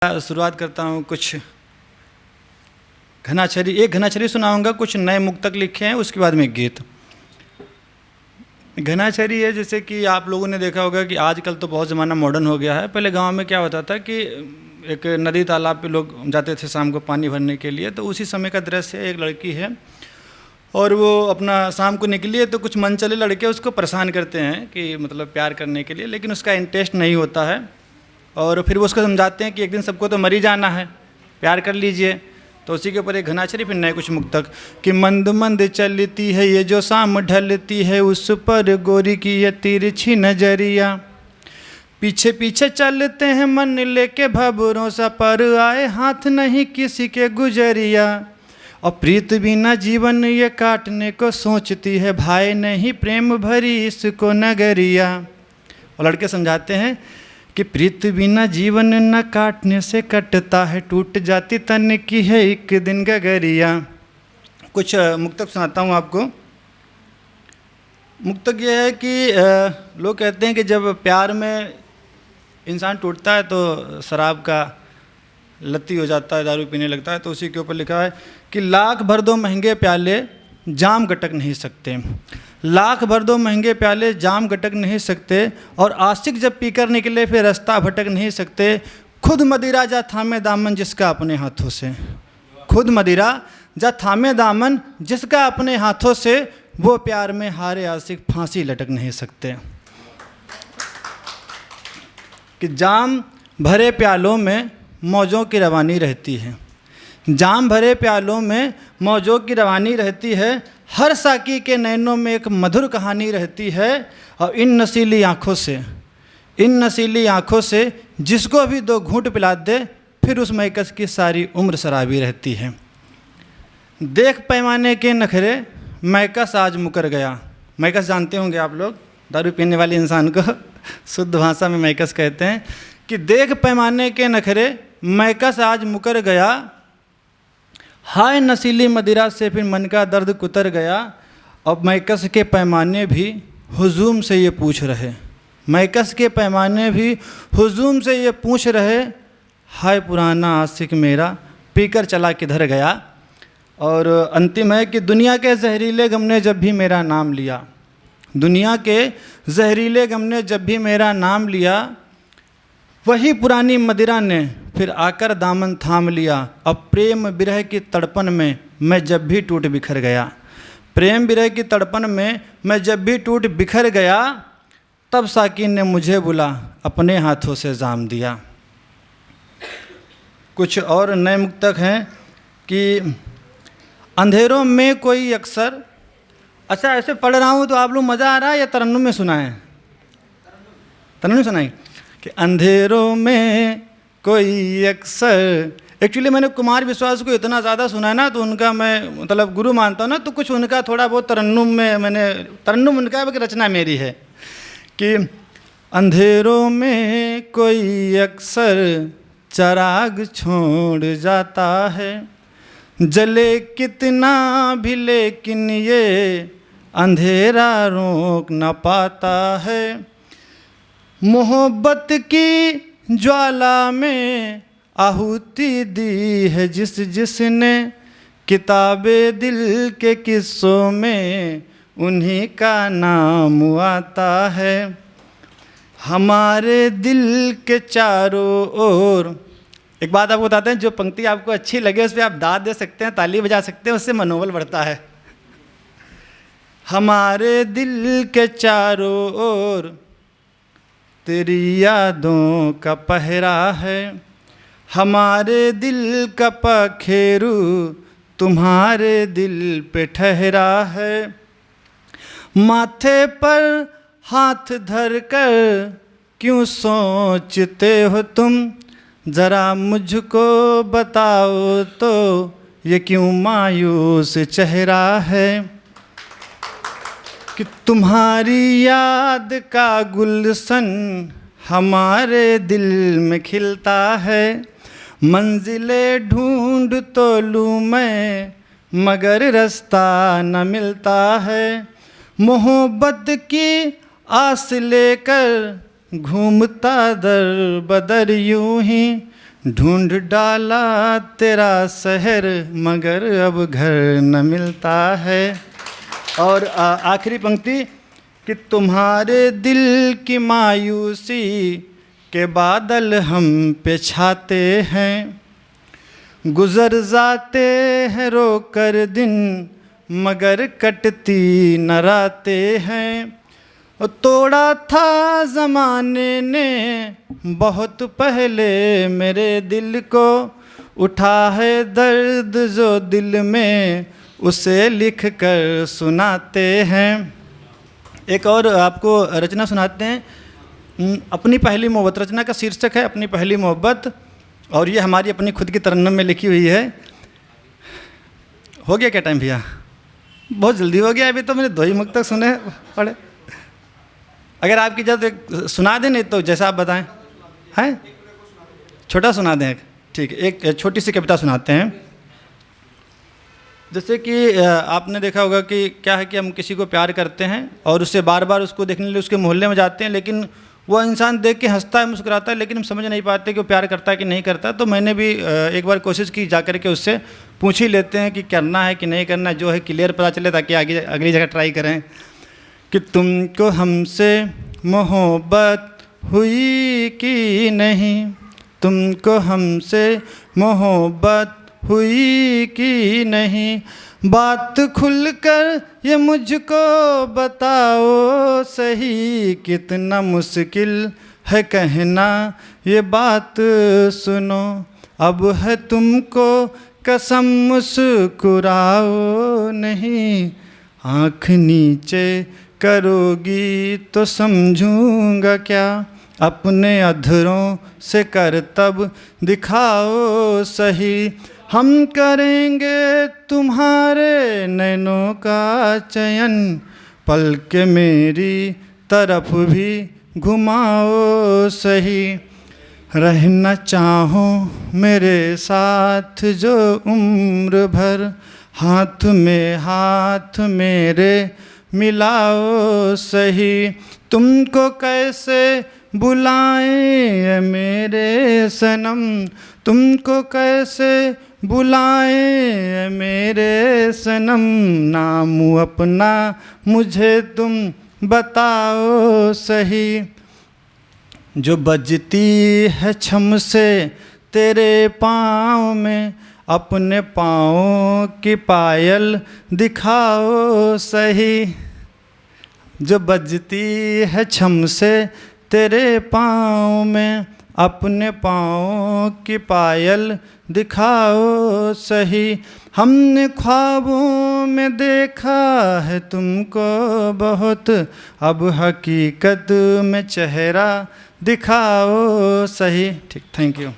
शुरुआत करता हूँ। कुछ एक घनाछरी सुनाऊंगा, कुछ नए मुक्तक लिखे हैं, उसके बाद में एक गीत। घनाछरी है, जैसे कि आप लोगों ने देखा होगा कि आजकल तो बहुत ज़माना मॉडर्न हो गया है। पहले गांव में क्या होता था कि एक नदी तालाब पे लोग जाते थे शाम को पानी भरने के लिए। तो उसी समय का दृश्य है, एक लड़की है और वो अपना शाम को निकली है, तो कुछ मनचले लड़के उसको परेशान करते हैं कि मतलब प्यार करने के लिए, लेकिन उसका इंटरेस्ट नहीं होता है। और फिर वो उसको समझाते हैं कि एक दिन सबको तो मर ही जाना है, प्यार कर लीजिए। तो उसी के ऊपर एक घनाछरी, फिर नए कुछ मुक्तक कि मंद मंद चलती है ये जो शाम ढलती है, उस पर गोरी की ये तिरछी नजरिया, पीछे पीछे चलते हैं मन लेके भबरों सा, पर आए हाथ नहीं किसी के गुजरिया, और प्रीत बिना जीवन ये काटने को सोचती है, भाई नहीं प्रेम भरी इसको नगरिया। और लड़के समझाते हैं कि प्रीत बिना जीवन न काटने से कटता है, टूट जाती तन की है एक दिन गगरिया। कुछ मुक्तक सुनाता हूँ आपको। मुक्तक ये है कि लोग कहते हैं कि जब प्यार में इंसान टूटता है तो शराब का लत्ती हो जाता है, दारू पीने लगता है। तो उसी के ऊपर लिखा है कि लाख भर दो महंगे प्याले जाम गटक नहीं सकते, लाख भर दो महंगे प्याले जाम गटक नहीं सकते, और आशिक जब पीकर निकले फिर रास्ता भटक नहीं सकते, खुद मदिरा जा थामे दामन जिसका अपने हाथों से, खुद मदिरा जा थामे दामन जिसका अपने हाथों से, वो प्यार में हारे आशिक फांसी लटक नहीं सकते। कि जाम भरे प्यालों में मौजों की रवानी रहती है, जाम भरे प्यालों में मौजों की रवानी रहती है, हर साकी के नैनों में एक मधुर कहानी रहती है, और इन नशीली आँखों से, इन नशीली आँखों से जिसको भी दो घूंट पिला दे, फिर उस मैकस की सारी उम्र शराबी रहती है। देख पैमाने के नखरे मैकस आज मुकर गया, मैकस जानते होंगे आप लोग, दारू पीने वाले इंसान को शुद्ध भाषा में मैकस कहते हैं। कि देख पैमाने के नखरे मैकस आज मुकर गया, हाय नशीली मदिरा से फिर मन का दर्द कुतर गया। अब मैकस के पैमाने भी हुजूम से ये पूछ रहे, मैकस के पैमाने भी हुजूम से ये पूछ रहे, हाय पुराना आशिक मेरा पीकर चला किधर गया। और अंतिम है कि दुनिया के जहरीले गम ने जब भी मेरा नाम लिया, दुनिया के जहरीले गम ने जब भी मेरा नाम लिया, वही पुरानी मदिरा ने फिर आकर दामन थाम लिया। अब प्रेम विरह की तड़पन में मैं जब भी टूट बिखर गया, प्रेम विरह की तड़पन में मैं जब भी टूट बिखर गया, तब साकिन ने मुझे बुला अपने हाथों से जाम दिया। कुछ और नए मुक्तक हैं कि अंधेरों में कोई अक्सर, अच्छा ऐसे पढ़ रहा हूँ तो आप लोग मज़ा आ रहा है या तरन्नुम में सुनाएं? तरन्नुम सुनाई कि अंधेरों में कोई अक्सर, एक्चुअली मैंने कुमार विश्वास को इतना ज़्यादा सुना है ना, तो उनका मैं मतलब गुरु मानता हूँ ना, तो कुछ उनका थोड़ा बहुत तरन्नुम में मैंने, तरन्नुम उनका है कि रचना मेरी है। कि अंधेरों में कोई अक्सर चराग छोड़ जाता है, जले कितना भी लेकिन ये अंधेरा रोक न पाता है, मोहब्बत की ज्वाला में आहुति दी है जिस जिसने, किताबे दिल के किस्सों में उन्हीं का नाम आता है, हमारे दिल के चारों ओर। एक बात आपको बताते हैं, जो पंक्ति आपको अच्छी लगे उस पर आप दाद दे सकते हैं, ताली बजा सकते हैं, उससे मनोबल बढ़ता है। हमारे दिल के चारों ओर तेरी यादों का पहरा है, हमारे दिल का पखेरू तुम्हारे दिल पे ठहरा है, माथे पर हाथ धर कर क्यों सोचते हो तुम, ज़रा मुझको बताओ तो ये क्यों मायूस चेहरा है, कि तुम्हारी याद का गुलशन हमारे दिल में खिलता है, मंजिलें ढूंढ तो लूँ मैं मगर रास्ता न मिलता है, मोहब्बत की आस लेकर घूमता दर बदर यूं ही ढूंढ डाला तेरा शहर मगर अब घर न मिलता है। और आखिरी पंक्ति कि तुम्हारे दिल की मायूसी के बादल हम पे छाते हैं, गुजर जाते हैं रोकर दिन मगर कटती न राते हैं। तोड़ा था ज़माने ने बहुत पहले मेरे दिल को, उठा है दर्द जो दिल में उसे लिख कर सुनाते हैं। एक और आपको रचना सुनाते हैं, अपनी पहली मोहब्बत। रचना का शीर्षक है अपनी पहली मोहब्बत, और ये हमारी अपनी खुद की तरन्नुम में लिखी हुई है। हो गया क्या टाइम भैया? बहुत जल्दी हो गया, अभी तो मैंने 2 ही मुक्त तक सुने पढ़े। अगर आपकी जब सुना दें नहीं तो जैसा आप बताएं, हैं छोटा सुना दें। ठीक है, एक छोटी सी कविता सुनाते हैं। जैसे कि आपने देखा होगा कि क्या है कि हम किसी को प्यार करते हैं और उससे बार बार उसको देखने के लिए उसके मोहल्ले में जाते हैं, लेकिन वो इंसान देख के हंसता है, मुस्कुराता है, लेकिन हम समझ नहीं पाते कि वो प्यार करता है कि नहीं करता। तो मैंने भी एक बार कोशिश की जा कर के उससे पूछ ही लेते हैं कि करना है कि नहीं करना, जो है क्लियर पता चले ताकि आगे अगली जगह ट्राई करें। कि तुमको हमसे मोहब्बत हुई कि नहीं, तुमको हमसे मोहब्बत हुई कि नहीं, बात खुलकर ये मुझको बताओ सही, कितना मुश्किल है कहना ये बात सुनो, अब है तुमको कसम मुस्कुराओ नहीं, आँख नीचे करोगी तो समझूंगा क्या, अपने अधरों से करतब दिखाओ सही, हम करेंगे तुम्हारे नैनों का चयन, पलक मेरी तरफ भी घुमाओ सही, रहना चाहो मेरे साथ जो उम्र भर, हाथ में हाथ मेरे मिलाओ सही, तुमको कैसे बुलाएं मेरे सनम, तुमको कैसे बुलाएं मेरे सनम, नाम अपना मुझे तुम बताओ सही, जो बजती है छम से तेरे पाँव में, अपने पाँव की पायल दिखाओ सही, जो बजती है छम से तेरे पाँव में, अपने पाँव की पायल दिखाओ सही, हमने ख्वाबों में देखा है तुमको बहुत, अब हकीकत में चेहरा दिखाओ सही। ठीक, थैंक यू।